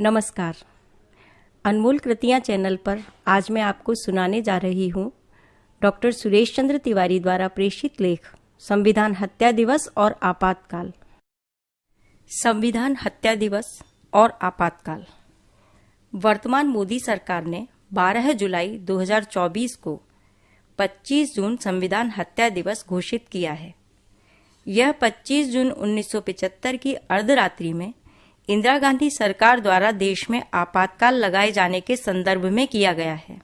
नमस्कार। अनमोल कृतियाँ चैनल पर आज मैं आपको सुनाने जा रही हूँ डॉक्टर सुरेश चंद्र तिवारी द्वारा प्रेषित लेख संविधान हत्या दिवस और आपातकाल। संविधान हत्या दिवस और आपातकाल। वर्तमान मोदी सरकार ने 12 जुलाई 2024 को 25 जून संविधान हत्या दिवस घोषित किया है। यह 25 जून 1975 की अर्धरात्रि में इंदिरा गांधी सरकार द्वारा देश में आपातकाल लगाए जाने के संदर्भ में किया गया है।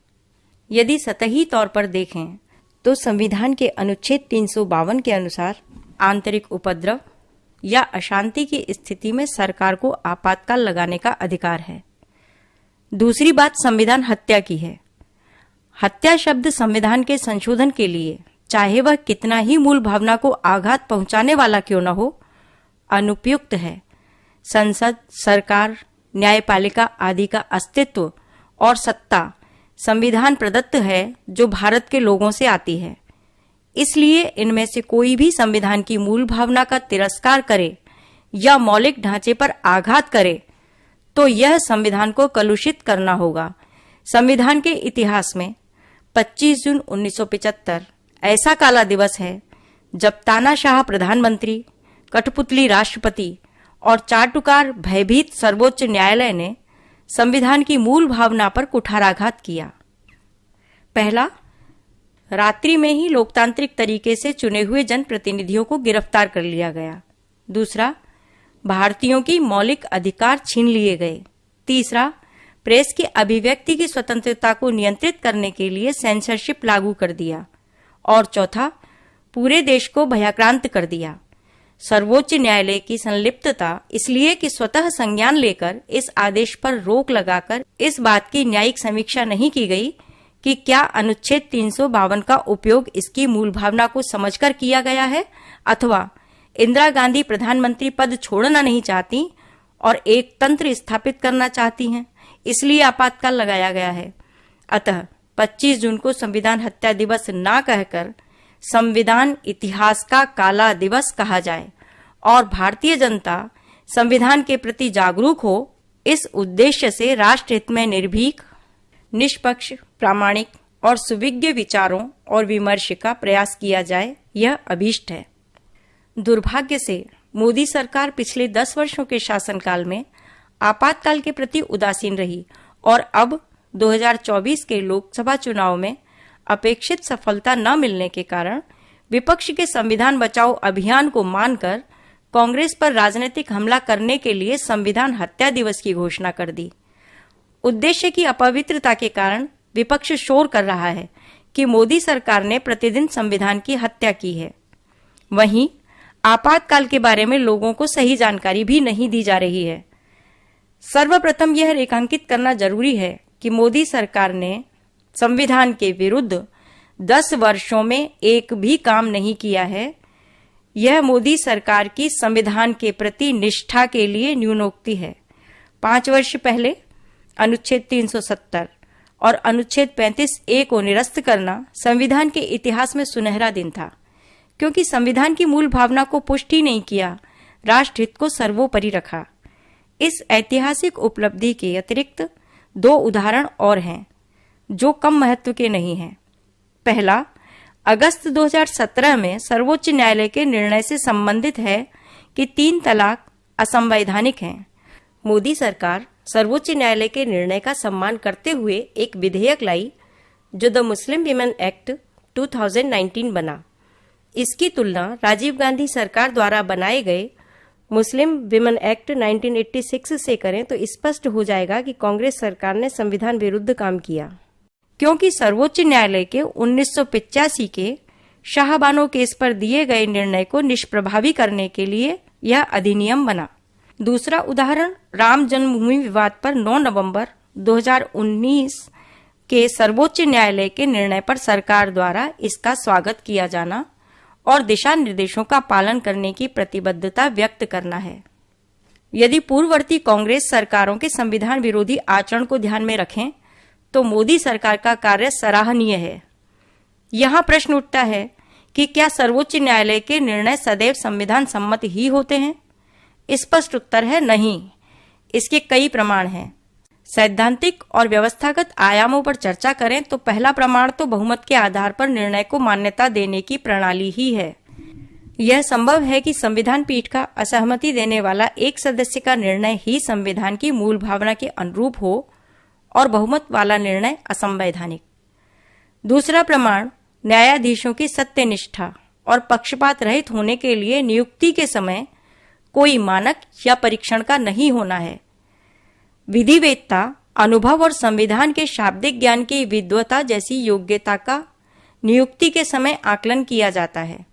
यदि सतही तौर पर देखें तो संविधान के अनुच्छेद 352 के अनुसार आंतरिक उपद्रव या अशांति की स्थिति में सरकार को आपातकाल लगाने का अधिकार है। दूसरी बात संविधान हत्या की है। हत्या शब्द संविधान के संशोधन के लिए, चाहे वह कितना ही मूल भावना को आघात पहुंचाने वाला क्यों न हो, अनुपयुक्त है। संसद, सरकार, न्यायपालिका आदि का अस्तित्व और सत्ता संविधान प्रदत्त है जो भारत के लोगों से आती है। इसलिए इनमें से कोई भी संविधान की मूल भावना का तिरस्कार करे या मौलिक ढांचे पर आघात करे तो यह संविधान को कलुषित करना होगा। संविधान के इतिहास में 25 जून 1975 ऐसा काला दिवस है जब तानाशाह प्रधानमंत्री, कठपुतली राष्ट्रपति और चाटुकार भयभीत सर्वोच्च न्यायालय ने संविधान की मूल भावना पर कुठाराघात किया। पहला, रात्रि में ही लोकतांत्रिक तरीके से चुने हुए जनप्रतिनिधियों को गिरफ्तार कर लिया गया। दूसरा, भारतीयों की मौलिक अधिकार छीन लिए गए। तीसरा, प्रेस की अभिव्यक्ति की स्वतंत्रता को नियंत्रित करने के लिए सेंसरशिप लागू कर दिया। और चौथा, पूरे देश को भयाक्रांत कर दिया। सर्वोच्च न्यायालय की संलिप्तता इसलिए कि स्वतः संज्ञान लेकर इस आदेश पर रोक लगाकर इस बात की न्यायिक समीक्षा नहीं की गई कि क्या अनुच्छेद 352 का उपयोग इसकी मूल भावना को समझकर किया गया है अथवा इंदिरा गांधी प्रधानमंत्री पद छोड़ना नहीं चाहती और एक तंत्र स्थापित करना चाहती हैं, इसलिए आपातकाल लगाया गया है। अतः 25 जून को संविधान हत्या दिवस ना कहकर संविधान इतिहास का काला दिवस कहा जाए और भारतीय जनता संविधान के प्रति जागरूक हो, इस उद्देश्य से राष्ट्रहित में निर्भीक, निष्पक्ष, प्रामाणिक और सुविज्ञ विचारों और विमर्श का प्रयास किया जाए, यह अभीष्ट है। दुर्भाग्य से मोदी सरकार पिछले 10 वर्षों के शासनकाल में आपातकाल के प्रति उदासीन रही और अब 2024 के लोकसभा चुनाव में अपेक्षित सफलता न मिलने के कारण विपक्ष के संविधान बचाओ अभियान को मानकर कांग्रेस पर राजनीतिक हमला करने के लिए संविधान हत्या दिवस की घोषणा कर दी। उद्देश्य की अपवित्रता के कारण विपक्ष शोर कर रहा है कि मोदी सरकार ने प्रतिदिन संविधान की हत्या की है। वहीं आपातकाल के बारे में लोगों को सही जानकारी भी नहीं दी जा रही है। सर्वप्रथम यह रेखांकित करना जरूरी है कि मोदी सरकार ने संविधान के विरुद्ध 10 वर्षों में एक भी काम नहीं किया है। यह मोदी सरकार की संविधान के प्रति निष्ठा के लिए न्यूनोक्ति है। 5 वर्ष पहले अनुच्छेद 370 और अनुच्छेद 35A को निरस्त करना संविधान के इतिहास में सुनहरा दिन था, क्योंकि संविधान की मूल भावना को पुष्टि नहीं किया, राष्ट्रहित को सर्वोपरि रखा। इस ऐतिहासिक उपलब्धि के अतिरिक्त 2 उदाहरण और हैं जो कम महत्व के नहीं हैं। पहला, अगस्त 2017 में सर्वोच्च न्यायालय के निर्णय से संबंधित है कि 3 तलाक असंवैधानिक हैं। मोदी सरकार सर्वोच्च न्यायालय के निर्णय का सम्मान करते हुए एक विधेयक लाई जो द मुस्लिम विमेन एक्ट 2019 बना। इसकी तुलना राजीव गांधी सरकार द्वारा बनाए गए मुस्लिम विमेन एक्ट 1986 से करें तो स्पष्ट हो जाएगा कि कांग्रेस सरकार ने संविधान विरुद्ध काम किया, क्योंकि सर्वोच्च न्यायालय के 1985 के शाहबानो केस पर दिए गए निर्णय को निष्प्रभावी करने के लिए यह अधिनियम बना। दूसरा उदाहरण, राम जन्मभूमि विवाद पर 9 नवंबर 2019 के सर्वोच्च न्यायालय के निर्णय पर सरकार द्वारा इसका स्वागत किया जाना और दिशा निर्देशों का पालन करने की प्रतिबद्धता व्यक्त करना है। यदि पूर्ववर्ती कांग्रेस सरकारों के संविधान विरोधी आचरण को ध्यान में रखें तो मोदी सरकार का कार्य सराहनीय है। यहाँ प्रश्न उठता है कि क्या सर्वोच्च न्यायालय के निर्णय सदैव संविधान सम्मत ही होते हैं? स्पष्ट उत्तर है नहीं। इसके कई प्रमाण हैं। सैद्धांतिक और व्यवस्थागत आयामों पर चर्चा करें तो पहला प्रमाण तो बहुमत के आधार पर निर्णय को मान्यता देने की प्रणाली ही है। यह संभव है कि संविधान पीठ का असहमति देने वाला एक सदस्य का निर्णय ही संविधान की मूल भावना के अनुरूप हो और बहुमत वाला निर्णय असंवैधानिक। दूसरा प्रमाण न्यायाधीशों की सत्यनिष्ठा और पक्षपात रहित होने के लिए नियुक्ति के समय कोई मानक या परीक्षण का नहीं होना है। विधिवेत्ता, अनुभव और संविधान के शाब्दिक ज्ञान की विद्वता जैसी योग्यता का नियुक्ति के समय आकलन किया जाता है,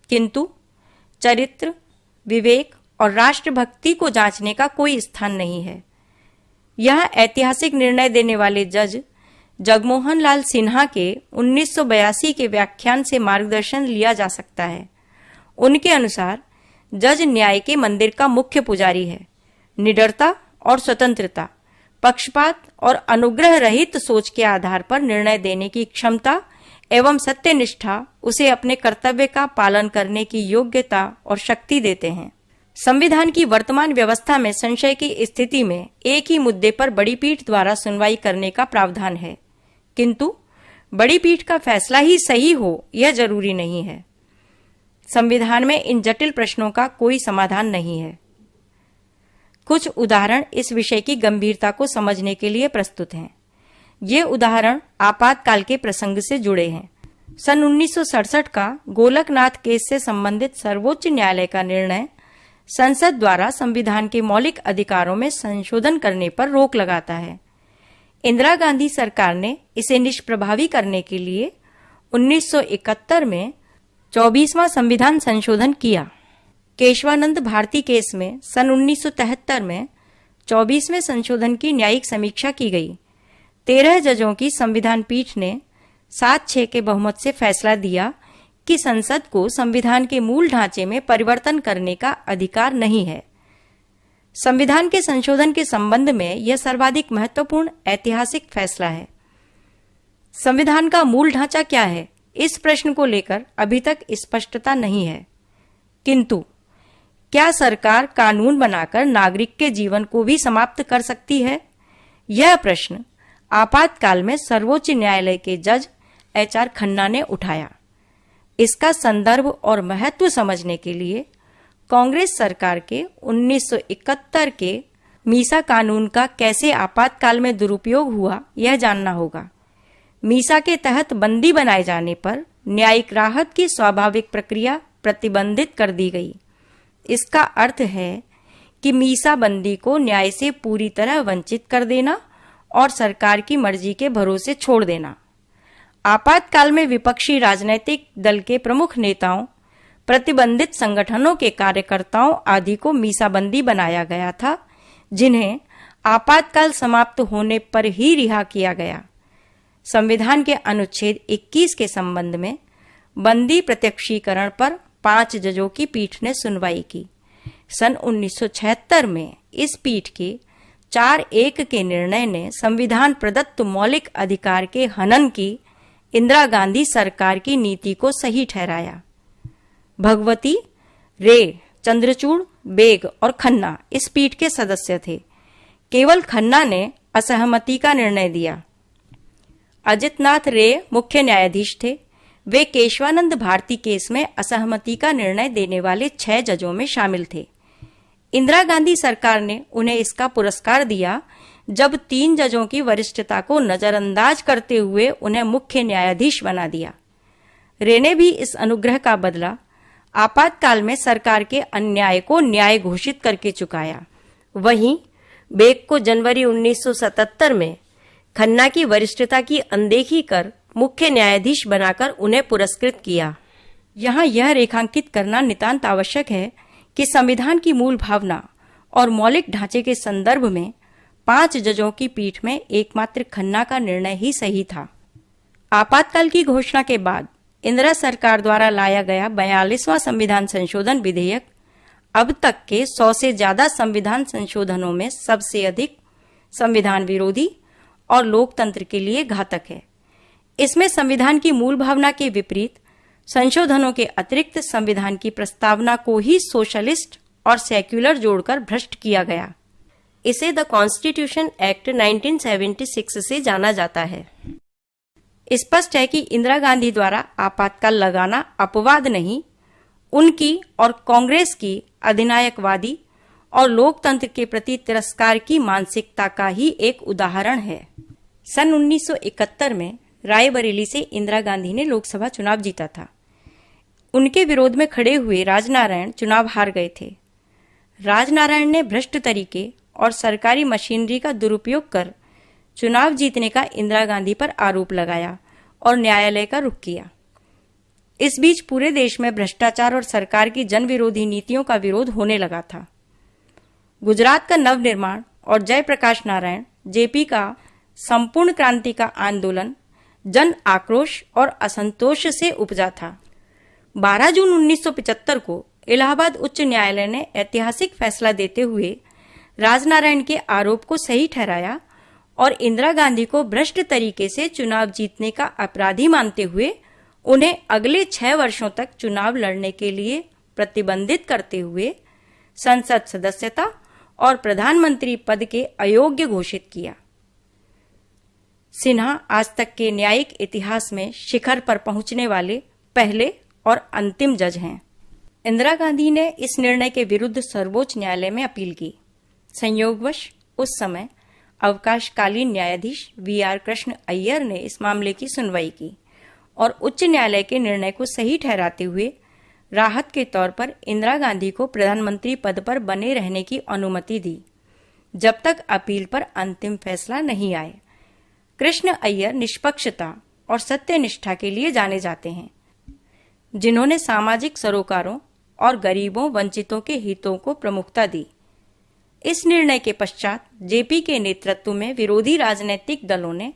किंतु चरित्र, विवेक और राष्ट्रभक्ति को जांचने का कोई स्थान नहीं है। यह ऐतिहासिक निर्णय देने वाले जज जगमोहन लाल सिन्हा के 1982 के व्याख्यान से मार्गदर्शन लिया जा सकता है। उनके अनुसार जज न्याय के मंदिर का मुख्य पुजारी है। निडरता और स्वतंत्रता, पक्षपात और अनुग्रह रहित सोच के आधार पर निर्णय देने की क्षमता एवं सत्यनिष्ठा उसे अपने कर्तव्य का पालन करने की योग्यता और शक्ति देते हैं। संविधान की वर्तमान व्यवस्था में संशय की स्थिति में एक ही मुद्दे पर बड़ी पीठ द्वारा सुनवाई करने का प्रावधान है, किंतु बड़ी पीठ का फैसला ही सही हो यह जरूरी नहीं है। संविधान में इन जटिल प्रश्नों का कोई समाधान नहीं है। कुछ उदाहरण इस विषय की गंभीरता को समझने के लिए प्रस्तुत हैं। ये उदाहरण आपातकाल के प्रसंग से जुड़े हैं। सन 1967 का गोलकनाथ केस से संबंधित सर्वोच्च न्यायालय का निर्णय संसद द्वारा संविधान के मौलिक अधिकारों में संशोधन करने पर रोक लगाता है। इंदिरा गांधी सरकार ने इसे निष्प्रभावी करने के लिए 1971 में 24वां संविधान संशोधन किया। केशवानंद भारती केस में सन 1973 में 24वें संशोधन की न्यायिक समीक्षा की गई। 13 जजों की संविधान पीठ ने 7-6 के बहुमत से फैसला दिया कि संसद को संविधान के मूल ढांचे में परिवर्तन करने का अधिकार नहीं है। संविधान के संशोधन के संबंध में यह सर्वाधिक महत्वपूर्ण ऐतिहासिक फैसला है। संविधान का मूल ढांचा क्या है, इस प्रश्न को लेकर अभी तक स्पष्टता नहीं है, किंतु क्या सरकार कानून बनाकर नागरिक के जीवन को भी समाप्त कर सकती है? यह प्रश्न आपातकाल में सर्वोच्च न्यायालय के जज HR खन्ना ने उठाया। इसका संदर्भ और महत्व समझने के लिए कांग्रेस सरकार के 1971 के मीसा कानून का कैसे आपातकाल में दुरुपयोग हुआ यह जानना होगा। मीसा के तहत बंदी बनाए जाने पर न्यायिक राहत की स्वाभाविक प्रक्रिया प्रतिबंधित कर दी गई। इसका अर्थ है कि मीसा बंदी को न्याय से पूरी तरह वंचित कर देना और सरकार की मर्जी के भरोसे छोड़ देना। आपातकाल में विपक्षी राजनीतिक दल के प्रमुख नेताओं, प्रतिबंधित संगठनों के कार्यकर्ताओं आदि को मीसाबंदी बनाया गया था, जिन्हें आपातकाल समाप्त होने पर ही रिहा किया गया। संविधान के अनुच्छेद 21 के संबंध में बंदी प्रत्यक्षीकरण पर 5 जजों की पीठ ने सुनवाई की। सन 1976 में इस पीठ के 4-1 के निर्णय ने संविधान प्रदत्त मौलिक अधिकार के हनन की इंदिरा गांधी सरकार की नीति को सही ठहराया। भगवती, रे, चंद्रचूड़, बेग और खन्ना इस पीठ के सदस्य थे। केवल खन्ना ने असहमति का निर्णय दिया। अजितनाथ रे मुख्य न्यायाधीश थे। वे केशवानंद भारती केस में असहमति का निर्णय देने वाले 6 जजों में शामिल थे। इंदिरा गांधी सरकार ने उन्हें इसका पुरस्कार दिया जब 3 जजों की वरिष्ठता को नजरअंदाज करते हुए उन्हें मुख्य न्यायाधीश बना दिया। रे ने भी इस अनुग्रह का बदला आपातकाल में सरकार के अन्याय को न्याय घोषित करके चुकाया। वहीं बेग को जनवरी 1977 में खन्ना की वरिष्ठता की अनदेखी कर मुख्य न्यायाधीश बनाकर उन्हें पुरस्कृत किया। यहाँ यह रेखांकित करना नितांत आवश्यक है कि संविधान की मूल भावना और मौलिक ढांचे के संदर्भ में 5 जजों की पीठ में एकमात्र खन्ना का निर्णय ही सही था। आपातकाल की घोषणा के बाद इंदिरा सरकार द्वारा लाया गया 42वां संविधान संशोधन विधेयक अब तक के 100 से ज्यादा संविधान संशोधनों में सबसे अधिक संविधान विरोधी और लोकतंत्र के लिए घातक है। इसमें संविधान की मूल भावना के विपरीत संशोधनों के अतिरिक्त संविधान की प्रस्तावना को ही सोशलिस्ट और सेक्युलर जोड़कर भ्रष्ट किया गया। इसे द कॉन्स्टिट्यूशन एक्ट 1976 से जाना जाता है। स्पष्ट है कि इंदिरा गांधी द्वारा आपातकाल लगाना अपवाद नहीं, उनकी और कांग्रेस की अधिनायकवादी और लोकतंत्र के प्रति तिरस्कार की मानसिकता का ही एक उदाहरण है। सन 1971 में रायबरेली से इंदिरा गांधी ने लोकसभा चुनाव जीता था। उनके विरोध में खड़े हुए राजनारायण चुनाव हार गए थे। राजनारायण ने भ्रष्ट तरीके और सरकारी मशीनरी का दुरुपयोग कर चुनाव जीतने का इंदिरा गांधी पर आरोप लगाया और न्यायालय का रुख किया। इस बीच पूरे देश में भ्रष्टाचार और सरकार की जन विरोधी नीतियों का विरोध होने लगा था। गुजरात का नवनिर्माण और जयप्रकाश नारायण जेपी का संपूर्ण क्रांति का आंदोलन जन आक्रोश और असंतोष से उपजा था। 12 जून 1975 को इलाहाबाद उच्च न्यायालय ने ऐतिहासिक फैसला देते हुए राजनारायण के आरोप को सही ठहराया और इंदिरा गांधी को भ्रष्ट तरीके से चुनाव जीतने का अपराधी मानते हुए उन्हें अगले 6 वर्षों तक चुनाव लड़ने के लिए प्रतिबंधित करते हुए संसद सदस्यता और प्रधानमंत्री पद के अयोग्य घोषित किया। सिन्हा आज तक के न्यायिक इतिहास में शिखर पर पहुंचने वाले पहले और अंतिम जज हैं। इंदिरा गांधी ने इस निर्णय के विरुद्ध सर्वोच्च न्यायालय में अपील की। संयोगवश उस समय अवकाशकालीन न्यायाधीश वीआर कृष्ण अय्यर ने इस मामले की सुनवाई की और उच्च न्यायालय के निर्णय को सही ठहराते हुए राहत के तौर पर इंदिरा गांधी को प्रधानमंत्री पद पर बने रहने की अनुमति दी, जब तक अपील पर अंतिम फैसला नहीं आए। कृष्ण अय्यर निष्पक्षता और सत्यनिष्ठा के लिए जाने जाते हैं, जिन्होंने सामाजिक सरोकारों और गरीबों वंचितों के हितों को प्रमुखता दी। इस निर्णय के पश्चात जेपी के नेतृत्व में विरोधी राजनीतिक दलों ने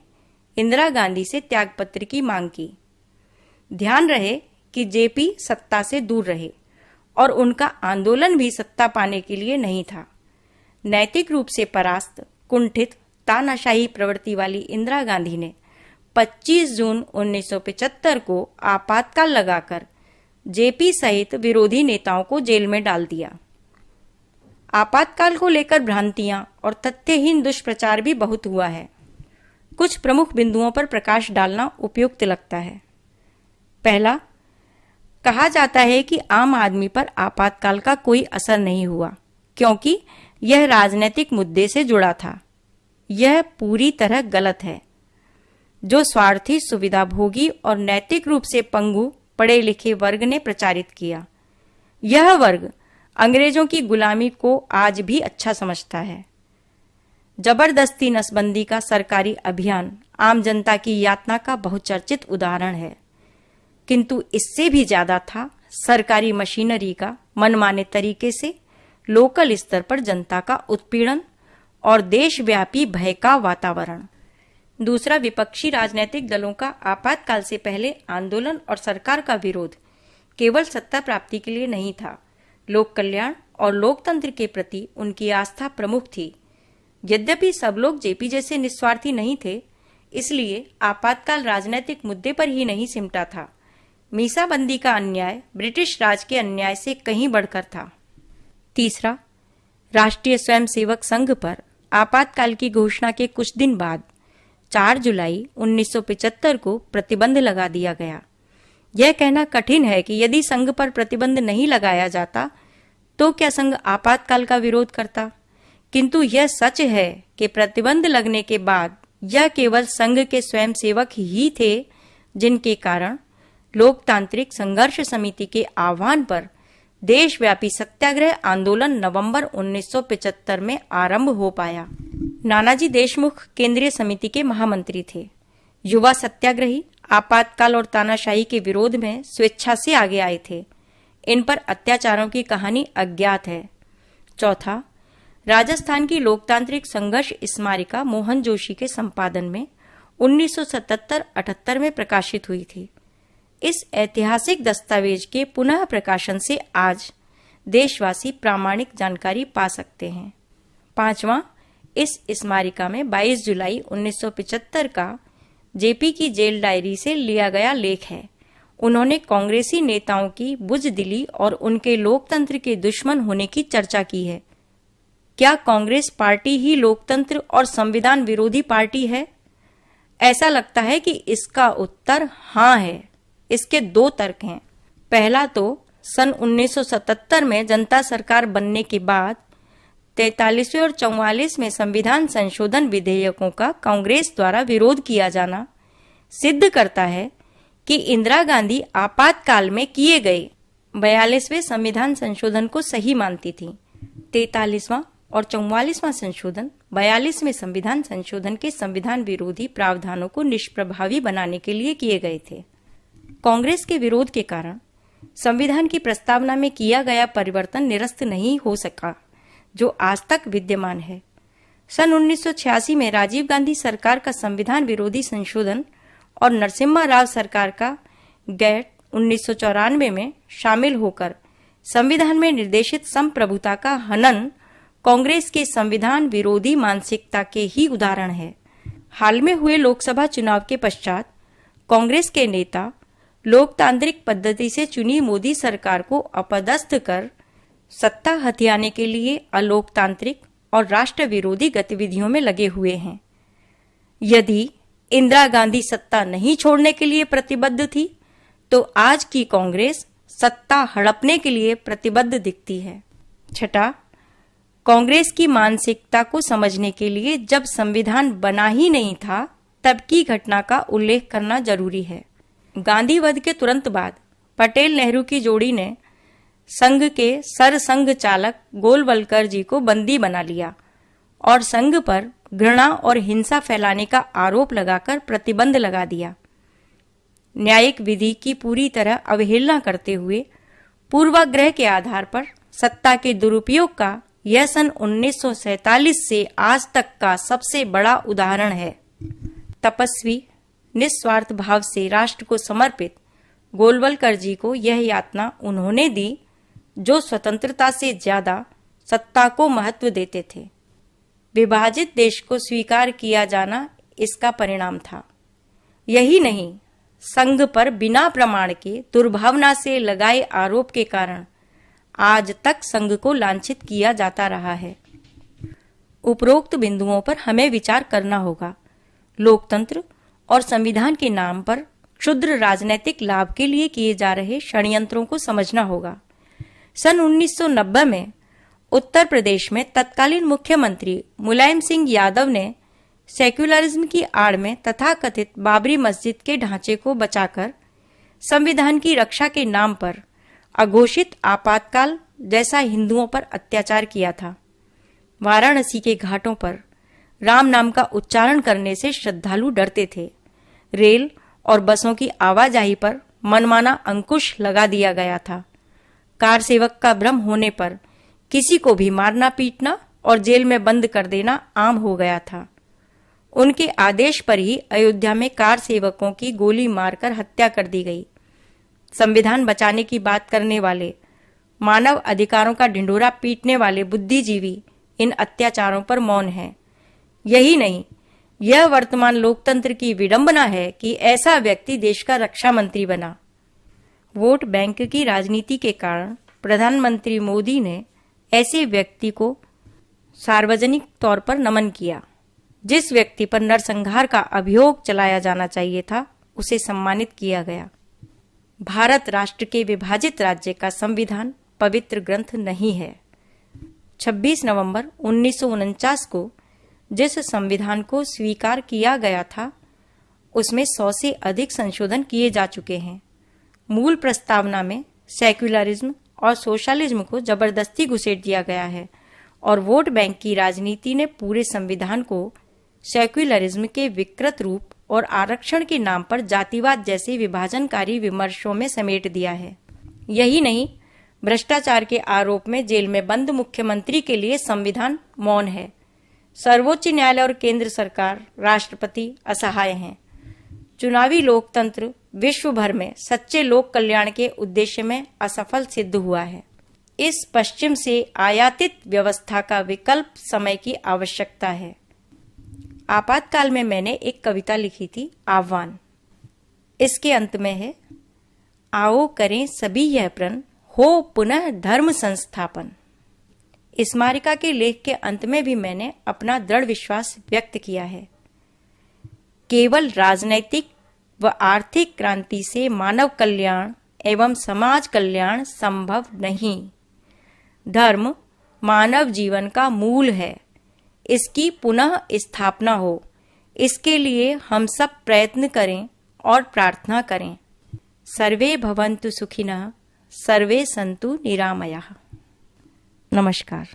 इंदिरा गांधी से त्यागपत्र की मांग की। ध्यान रहे कि जेपी सत्ता से दूर रहे और उनका आंदोलन भी सत्ता पाने के लिए नहीं था। नैतिक रूप से परास्त, कुंठित, तानाशाही प्रवृत्ति वाली इंदिरा गांधी ने 25 जून 1975 को आपातकाल लगाकर जेपी सहित विरोधी नेताओं को जेल में डाल दिया। आपातकाल को लेकर भ्रांतियां और तथ्यहीन दुष्प्रचार भी बहुत हुआ है। कुछ प्रमुख बिंदुओं पर प्रकाश डालना उपयुक्त लगता है। पहला, कहा जाता है कि आम आदमी पर आपातकाल का कोई असर नहीं हुआ क्योंकि यह राजनीतिक मुद्दे से जुड़ा था। यह पूरी तरह गलत है। जो स्वार्थी, सुविधाभोगी और नैतिक रूप से पंगु पढ़े लिखे वर्ग ने प्रचारित किया। यह वर्ग अंग्रेजों की गुलामी को आज भी अच्छा समझता है। जबरदस्ती नसबंदी का सरकारी अभियान आम जनता की यातना का बहुचर्चित उदाहरण है, किंतु इससे भी ज्यादा था सरकारी मशीनरी का मनमाने तरीके से लोकल स्तर पर जनता का उत्पीड़न और देशव्यापी भय का वातावरण। दूसरा, विपक्षी राजनीतिक दलों का आपातकाल से पहले आंदोलन और सरकार का विरोध केवल सत्ता प्राप्ति के लिए नहीं था। लोक कल्याण और लोकतंत्र के प्रति उनकी आस्था प्रमुख थी। यद्यपि सब लोग जेपी जैसे निस्वार्थी नहीं थे, इसलिए आपातकाल राजनीतिक मुद्दे पर ही नहीं सिमटा था। मीसाबंदी का अन्याय ब्रिटिश राज के अन्याय से कहीं बढ़कर था। तीसरा, राष्ट्रीय स्वयंसेवक संघ पर आपातकाल की घोषणा के कुछ दिन बाद 4 जुलाई 1975 को प्रतिबंध लगा दिया गया। यह कहना कठिन है कि यदि संघ पर प्रतिबंध नहीं लगाया जाता तो क्या संघ आपातकाल का विरोध करता, किंतु यह सच है कि प्रतिबंध लगने के बाद यह केवल संघ के स्वयंसेवक ही थे जिनके कारण लोकतांत्रिक संघर्ष समिति के आह्वान पर देशव्यापी सत्याग्रह आंदोलन नवंबर 1975 में आरंभ हो पाया। नानाजी देशमुख केंद्रीय समिति के महामंत्री थे। युवा सत्याग्रही आपातकाल और तानाशाही के विरोध में स्वेच्छा से आगे आए थे। इन पर अत्याचारों की कहानी अज्ञात है। चौथा, राजस्थान की लोकतांत्रिक संघर्ष स्मारिका मोहन जोशी के संपादन में 1977-78 में प्रकाशित हुई थी। इस ऐतिहासिक दस्तावेज के पुनः प्रकाशन से आज देशवासी प्रामाणिक जानकारी पा सकते हैं। पांचवां, इस स्मारिका में 22 जुलाई 1975 का जेपी की जेल डायरी से लिया गया लेख है। उन्होंने कांग्रेसी नेताओं की बुजदिली और उनके लोकतंत्र के दुश्मन होने की चर्चा की है। क्या कांग्रेस पार्टी ही लोकतंत्र और संविधान विरोधी पार्टी है? ऐसा लगता है कि इसका उत्तर हाँ है। इसके दो तर्क हैं। पहला तो सन 1977 में जनता सरकार बनने के बाद 43वें और 44 में संविधान संशोधन विधेयकों का कांग्रेस द्वारा विरोध किया जाना सिद्ध करता है कि इंदिरा गांधी आपातकाल में किए गए 42वें संविधान संशोधन को सही मानती थी। 43वां और 44वां संशोधन 42वें संविधान संशोधन के संविधान विरोधी प्रावधानों को निष्प्रभावी बनाने के लिए किए गए थे। कांग्रेस के विरोध के कारण संविधान की प्रस्तावना में किया गया परिवर्तन निरस्त नहीं हो सका, जो आज तक विद्यमान है। सन 1986 में राजीव गांधी सरकार का संविधान विरोधी संशोधन और नरसिम्हा राव सरकार का गैट 1994 में शामिल होकर संविधान में निर्देशित संप्रभुता का हनन कांग्रेस के संविधान विरोधी मानसिकता के ही उदाहरण है। हाल में हुए लोकसभा चुनाव के पश्चात कांग्रेस के नेता लोकतांत्रिक पद्धति से चुनी मोदी सरकार को अपदस्थ कर सत्ता हथियाने के लिए अलोकतांत्रिक और राष्ट्र विरोधी गतिविधियों में लगे हुए हैं। यदि इंदिरा गांधी सत्ता नहीं छोड़ने के लिए प्रतिबद्ध थी, तो आज की कांग्रेस सत्ता हड़पने के लिए प्रतिबद्ध दिखती है। छठा, कांग्रेस की मानसिकता को समझने के लिए जब संविधान बना ही नहीं था, तब की घटना का उल्लेख करना जरूरी है। गांधी वध के तुरंत बाद पटेल नेहरू की जोड़ी ने संघ के सरसंघ चालक गोलवलकर जी को बंदी बना लिया और संघ पर घृणा और हिंसा फैलाने का आरोप लगाकर प्रतिबंध लगा दिया। न्यायिक विधि की पूरी तरह अवहेलना करते हुए पूर्वाग्रह के आधार पर सत्ता के दुरुपयोग का यह सन 1947 से आज तक का सबसे बड़ा उदाहरण है। तपस्वी निस्वार्थ भाव से राष्ट्र को समर्पित गोलवलकर जी को यह यातना उन्होंने दी जो स्वतंत्रता से ज्यादा सत्ता को महत्व देते थे। विभाजित देश को स्वीकार किया जाना इसका परिणाम था। यही नहीं, संघ पर बिना प्रमाण के दुर्भावना से लगाए आरोप के कारण आज तक संघ को लांछित किया जाता रहा है। उपरोक्त बिंदुओं पर हमें विचार करना होगा। लोकतंत्र और संविधान के नाम पर क्षुद्र राजनीतिक लाभ के लिए किए जा रहे षड्यंत्रों को समझना होगा। सन 1990 में उत्तर प्रदेश में तत्कालीन मुख्यमंत्री मुलायम सिंह यादव ने सेक्युलरिज्म की आड़ में तथाकथित बाबरी मस्जिद के ढांचे को बचाकर संविधान की रक्षा के नाम पर अघोषित आपातकाल जैसा हिंदुओं पर अत्याचार किया था। वाराणसी के घाटों पर राम नाम का उच्चारण करने से श्रद्धालु डरते थे। रेल और बसों की आवाजाही पर मनमाना अंकुश लगा दिया गया था। कार सेवक का भ्रम होने पर किसी को भी मारना पीटना और जेल में बंद कर देना आम हो गया था। उनके आदेश पर ही अयोध्या में कार सेवकों की गोली मारकर हत्या कर दी गई। संविधान बचाने की बात करने वाले, मानव अधिकारों का ढिंढोरा पीटने वाले बुद्धिजीवी इन अत्याचारों पर मौन हैं। यही नहीं, यह वर्तमान लोकतंत्र की विडंबना है कि ऐसा व्यक्ति देश का रक्षा मंत्री बना। वोट बैंक की राजनीति के कारण प्रधानमंत्री मोदी ने ऐसे व्यक्ति को सार्वजनिक तौर पर नमन किया। जिस व्यक्ति पर नरसंहार का अभियोग चलाया जाना चाहिए था, उसे सम्मानित किया गया। भारत राष्ट्र के विभाजित राज्य का संविधान पवित्र ग्रंथ नहीं है। 26 नवंबर 1949 को जिस संविधान को स्वीकार किया गया था, उसमें 100 से अधिक संशोधन किए जा चुके हैं। मूल प्रस्तावना में सेक्युलरिज्म और सोशलिज्म को जबरदस्ती घुसेड़ दिया गया है और वोट बैंक की राजनीति ने पूरे संविधान को सेक्युलरिज्म के विकृत रूप और आरक्षण के नाम पर जातिवाद जैसे विभाजनकारी विमर्शों में समेट दिया है। यही नहीं, भ्रष्टाचार के आरोप में जेल में बंद मुख्यमंत्री के लिए संविधान मौन है। सर्वोच्च न्यायालय और केंद्र सरकार, राष्ट्रपति असहाय हैं। चुनावी लोकतंत्र विश्व भर में सच्चे लोक कल्याण के उद्देश्य में असफल सिद्ध हुआ है। इस पश्चिम से आयातित व्यवस्था का विकल्प समय की आवश्यकता है। आपातकाल में मैंने एक कविता लिखी थी, आह्वान। इसके अंत में है, आओ करें सभी यह प्रण, हो पुनः धर्म संस्थापन। स्मारिका के लेख के अंत में भी मैंने अपना दृढ़ विश्वास व्यक्त किया है। केवल राजनैतिक व आर्थिक क्रांति से मानव कल्याण एवं समाज कल्याण संभव नहीं। धर्म मानव जीवन का मूल है, इसकी पुनः स्थापना हो, इसके लिए हम सब प्रयत्न करें और प्रार्थना करें। सर्वे भवन्तु सुखिनः, सर्वे सन्तु निरामयाः। नमस्कार।